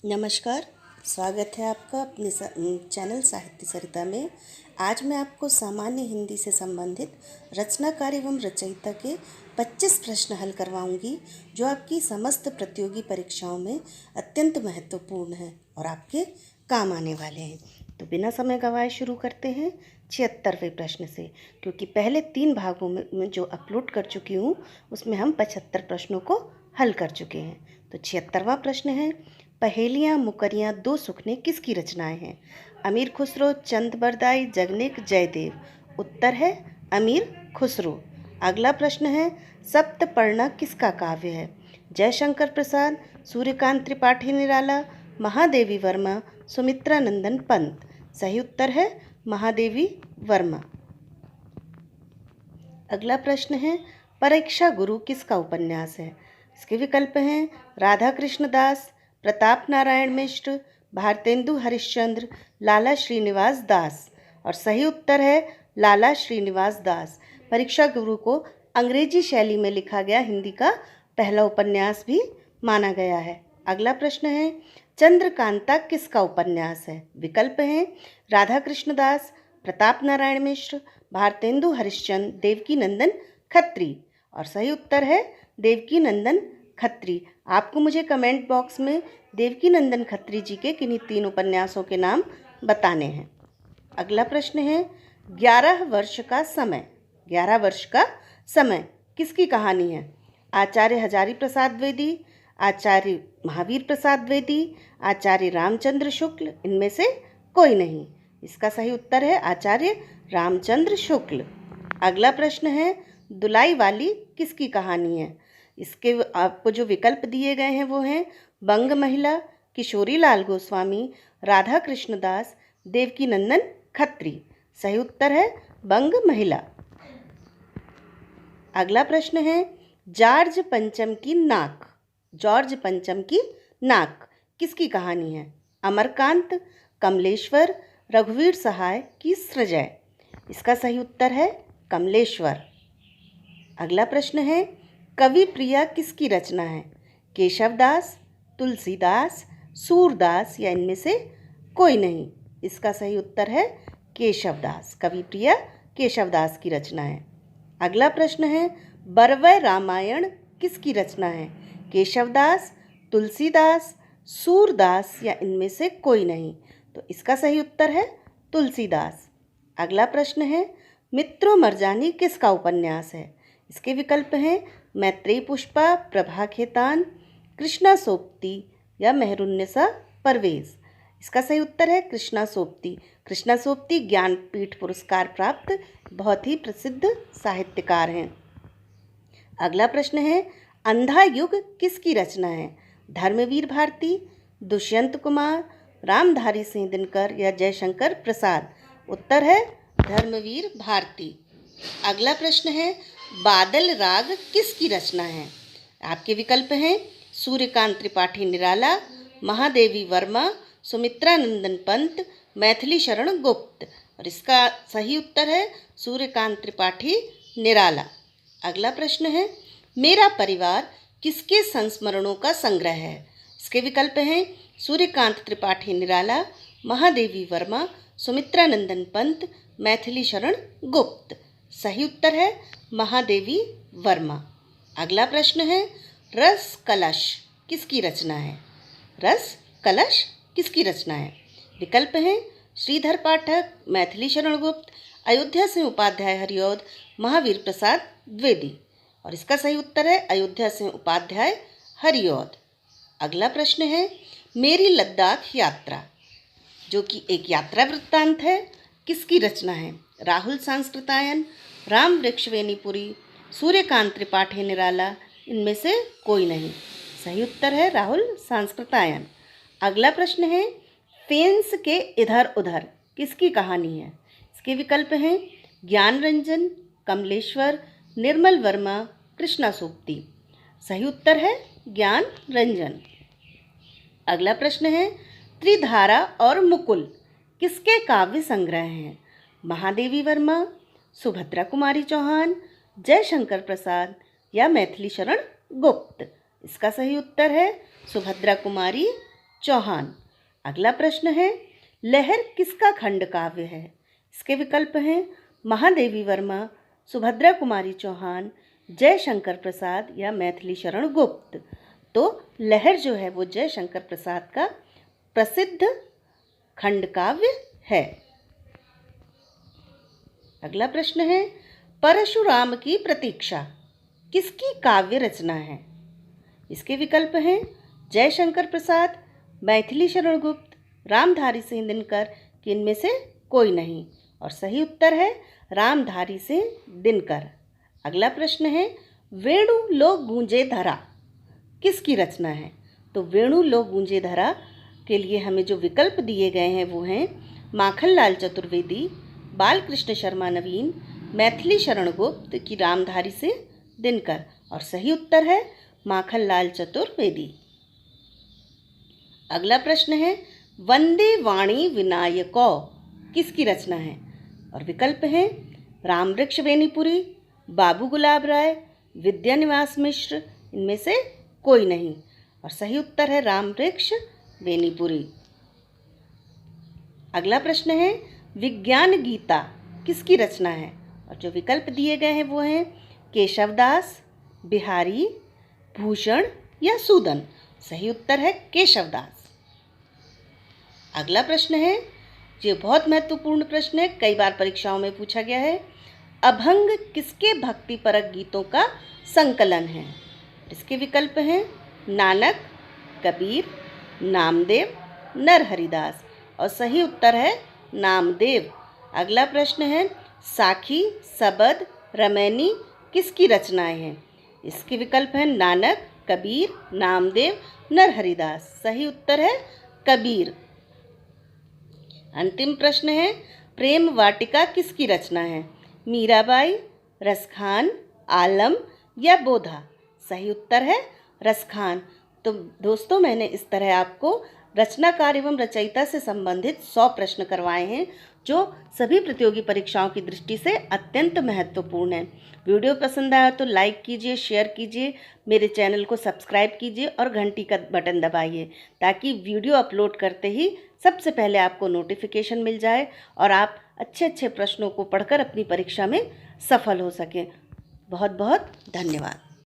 नमस्कार। स्वागत है आपका अपने चैनल साहित्य सरिता में। आज मैं आपको सामान्य हिंदी से संबंधित रचनाकार एवं रचयिता के 25 प्रश्न हल करवाऊंगी, जो आपकी समस्त प्रतियोगी परीक्षाओं में अत्यंत महत्वपूर्ण है और आपके काम आने वाले हैं। तो बिना समय गंवाए शुरू करते हैं 76वें प्रश्न से, क्योंकि पहले 3 भागों में जो अपलोड कर चुकी हूँ उसमें हम 75 प्रश्नों को हल कर चुके हैं। तो 76वां प्रश्न है, पहेलियाँ मुकरियाँ दो सुखने किसकी रचनाएं हैं? अमीर खुसरो, चंद बरदाई, जगनेक, जयदेव। उत्तर है अमीर खुसरो। अगला प्रश्न है, सप्तपर्णा किसका काव्य है? जयशंकर प्रसाद, सूर्यकांत त्रिपाठी निराला, महादेवी वर्मा, सुमित्रा नंदन पंत। सही उत्तर है महादेवी वर्मा। अगला प्रश्न है, परीक्षा गुरु किसका उपन्यास है? इसके विकल्प हैं राधा कृष्ण दास, प्रताप नारायण मिश्र, भारतेंदु हरिश्चंद्र, लाला श्रीनिवास दास। और सही उत्तर है लाला श्रीनिवास दास। परीक्षा गुरु को अंग्रेजी शैली में लिखा गया हिंदी का पहला उपन्यास भी माना गया है। अगला प्रश्न है, चंद्रकांता किसका उपन्यास है? विकल्प हैं राधा कृष्ण दास, प्रताप नारायण मिश्र, भारतेंदु हरिश्चंद्र, देवकी नंदन खत्री। और सही उत्तर है देवकी नंदन खत्री। आपको मुझे कमेंट बॉक्स में देवकी नंदन खत्री जी के किन्हीं 3 उपन्यासों के नाम बताने हैं। अगला प्रश्न है, 11 वर्ष का समय। 11 वर्ष का समय किसकी कहानी है? आचार्य हजारी प्रसाद द्विवेदी, आचार्य महावीर प्रसाद द्विवेदी, आचार्य रामचंद्र शुक्ल। इनमें से कोई नहीं। इसका सही उत्तर है आचार्य रामचंद्र शुक्ल। अगला प्रश्न है, दुलाई वाली किसकी कहानी है? इसके आपको जो विकल्प दिए गए हैं वो हैं बंग महिला, किशोरी लाल गोस्वामी, राधा कृष्ण दास, देवकी नंदन खत्री। सही उत्तर है बंग महिला। अगला प्रश्न है, जॉर्ज पंचम की नाक। जॉर्ज पंचम की नाक किसकी कहानी है? अमरकांत, कमलेश्वर, रघुवीर सहाय की सृजय। इसका सही उत्तर है कमलेश्वर। अगला प्रश्न है, कवि प्रिया किसकी रचना है? केशवदास, तुलसीदास, सूरदास या इनमें से कोई नहीं। इसका सही उत्तर है केशवदास। कवि प्रिया केशवदास की रचना है। अगला प्रश्न है, बरवय रामायण किसकी रचना है? केशवदास, तुलसीदास, सूरदास या इनमें से कोई नहीं। तो इसका सही उत्तर है तुलसीदास। अगला प्रश्न है, मित्रों मरजानी किसका उपन्यास है? इसके विकल्प हैं मैत्रेयी पुष्पा, प्रभा खेतान, कृष्णा सोप्ती या मेहरुन्निसा परवेज। इसका सही उत्तर है कृष्णा सोप्ती। कृष्णा सोप्ती ज्ञानपीठ पुरस्कार प्राप्त बहुत ही प्रसिद्ध साहित्यकार हैं। अगला प्रश्न है, अंधा युग किसकी रचना है? धर्मवीर भारती, दुष्यंत कुमार, रामधारी सिंह दिनकर या जयशंकर प्रसाद। उत्तर है धर्मवीर भारती। अगला प्रश्न है, बादल राग किसकी रचना है? आपके विकल्प हैं सूर्यकांत त्रिपाठी निराला, महादेवी वर्मा, सुमित्रा नंदन पंत, मैथिली शरण गुप्त। और इसका सही उत्तर है सूर्यकांत त्रिपाठी निराला। अगला प्रश्न है, मेरा परिवार किसके संस्मरणों का संग्रह है? इसके विकल्प हैं सूर्यकांत त्रिपाठी निराला, महादेवी वर्मा, सुमित्रा नंदन पंत, मैथिली शरण गुप्त। सही उत्तर है महादेवी वर्मा। अगला प्रश्न है, रस कलश किसकी रचना है? रस कलश किसकी रचना है? विकल्प हैं श्रीधर पाठक, मैथिली शरण गुप्त, अयोध्या सिंह उपाध्याय हरिऔध, महावीर प्रसाद द्विवेदी। और इसका सही उत्तर है अयोध्या सिंह उपाध्याय हरिऔध। अगला प्रश्न है, मेरी लद्दाख यात्रा जो कि एक यात्रा वृत्तांत है किसकी रचना है? राहुल सांस्कृतायन, राम वृक्षवेणीपुरी, सूर्यकांत त्रिपाठी निराला, इनमें से कोई नहीं। सही उत्तर है राहुल सांस्कृतायन। अगला प्रश्न है, फेंस के इधर उधर किसकी कहानी है? इसके विकल्प हैं ज्ञान रंजन, कमलेश्वर, निर्मल वर्मा, कृष्णा सोप्ती। सही उत्तर है ज्ञान रंजन। अगला प्रश्न है, त्रिधारा और मुकुल किसके काव्य संग्रह हैं? महादेवी वर्मा, सुभद्रा कुमारी चौहान, जयशंकर प्रसाद या मैथिली शरण गुप्त। इसका सही उत्तर है सुभद्रा कुमारी चौहान। अगला प्रश्न है, लहर किसका खंड काव्य है? इसके विकल्प हैं महादेवी वर्मा, सुभद्रा कुमारी चौहान, जयशंकर प्रसाद या मैथिली शरण गुप्त। तो लहर जो है वो जयशंकर प्रसाद का प्रसिद्ध खंड काव्य है। अगला प्रश्न है, परशुराम की प्रतीक्षा किसकी काव्य रचना है? इसके विकल्प हैं जयशंकर प्रसाद, मैथिली शरण गुप्त, रामधारी सिंह दिनकर कि इनमें से कोई नहीं। और सही उत्तर है रामधारी सिंह दिनकर। अगला प्रश्न है, वेणु लो गूंजे धरा किसकी रचना है? तो वेणु लो गूंजे धरा के लिए हमें जो विकल्प दिए गए हैं वो हैं माखनलाल चतुर्वेदी, बालकृष्ण शर्मा नवीन, मैथिली शरण गुप्त की रामधारी सिंह दिनकर। और सही उत्तर है माखनलाल चतुर्वेदी। अगला प्रश्न है, वंदे वाणी विनायको किसकी रचना है? और विकल्प हैं रामवृक्ष बेनीपुरी, बाबू गुलाब राय, विद्यानिवास मिश्र, इनमें से कोई नहीं। और सही उत्तर है रामवृक्ष बेनीपुरी। अगला प्रश्न है, विज्ञान गीता किसकी रचना है? और जो विकल्प दिए गए हैं वो हैं केशवदास, बिहारी, भूषण या सूदन। सही उत्तर है केशवदास। अगला प्रश्न है, ये बहुत महत्वपूर्ण प्रश्न है, कई बार परीक्षाओं में पूछा गया है। अभंग किसके भक्तिपरक गीतों का संकलन है? इसके विकल्प हैं नानक, कबीर, नामदेव, नरहरिदास। और सही उत्तर है नामदेव। अगला प्रश्न है, साखी, सबद, रमैनी किसकी रचनाएं हैं? इसके विकल्प हैं नानक, कबीर, नामदेव, नरहरिदास। सही उत्तर है कबीर। अंतिम प्रश्न है, प्रेम वाटिका किसकी रचना है? मीराबाई, रसखान, आलम या बोधा। सही उत्तर है रसखान। तो दोस्तों, मैंने इस तरह आपको रचनाकार एवं रचयिता से संबंधित 100 प्रश्न करवाए हैं जो सभी प्रतियोगी परीक्षाओं की दृष्टि से अत्यंत महत्वपूर्ण है। वीडियो पसंद आया तो लाइक कीजिए, शेयर कीजिए, मेरे चैनल को सब्सक्राइब कीजिए और घंटी का बटन दबाइए ताकि वीडियो अपलोड करते ही सबसे पहले आपको नोटिफिकेशन मिल जाए और आप अच्छे अच्छे प्रश्नों को पढ़कर अपनी परीक्षा में सफल हो सकें। बहुत बहुत धन्यवाद।